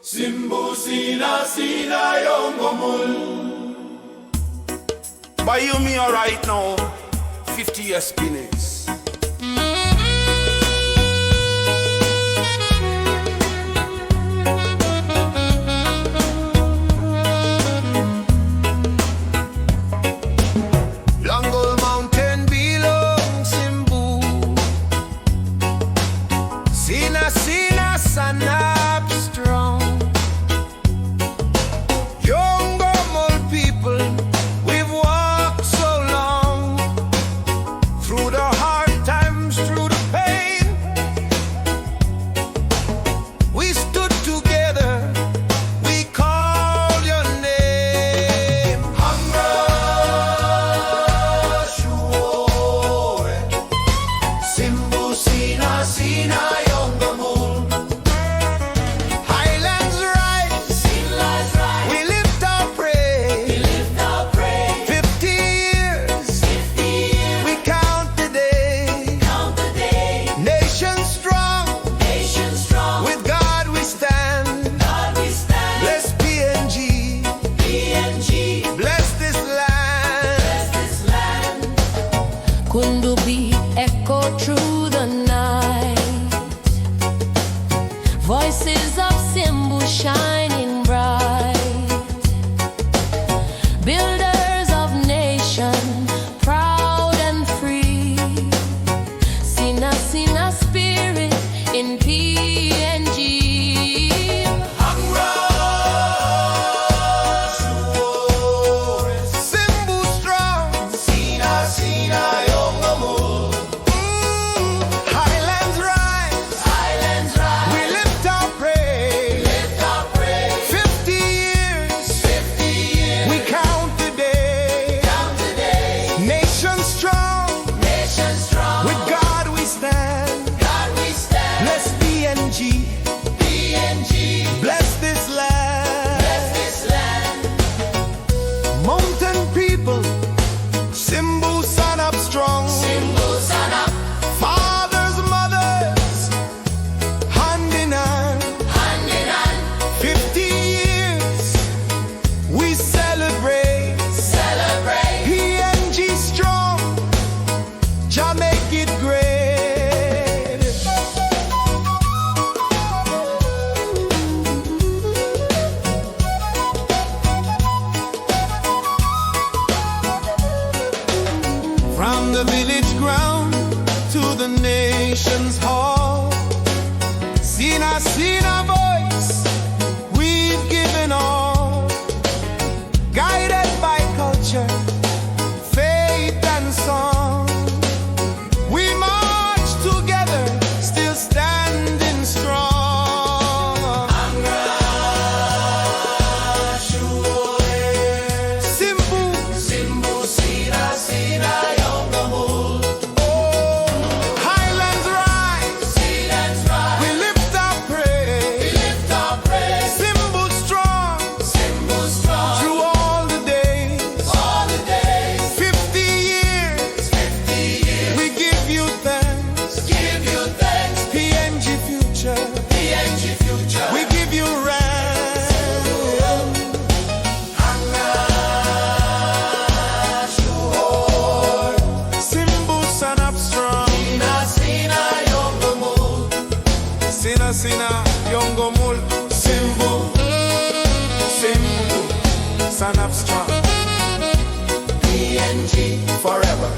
Simbu Sina Sina Yongomugl. But you me alright now, 50th Guinea. Sina Sina Sanap strong. Yongomugl people, we've walked so long, through the hard times, through the pain. We stood together, we called your name. Simbu Sina Sina Yongomugl. Highlands rise, we lift our praise. 50 years, we count the day. Nation strong, with God we stand. Bless PNG, bless this land. Kundubi echo through the night, voices of Simbu shining bright, builders of nation, proud and free. Sina Sina spirit in PNG. Simbu strong, Sina Sina Yongomugl. Highlands rise, we lift our praise. 50 years, we count the day. Nation strong, with God we stand. Bless PNG, bless this land. Mountain people, Simbu Sanap strong. Fathers, mothers, hand in hand. 50 years, we celebrate. PNG strong, Jah make it great. From the village ground to the nation's hall, Sina Sina voice, we've given all. Guided by culture, faith and song, we march together, still standing strong. Simbu, Sina Sina Yongomugl. Highlands rise, we lift our praise. Simbu strong, through all the days. 50 years, we give you thanks. PNG future, we give you rest. Simbu Sanap strong. Sina Sina Yongomugl. Simbu Sanap strong. PNG forever.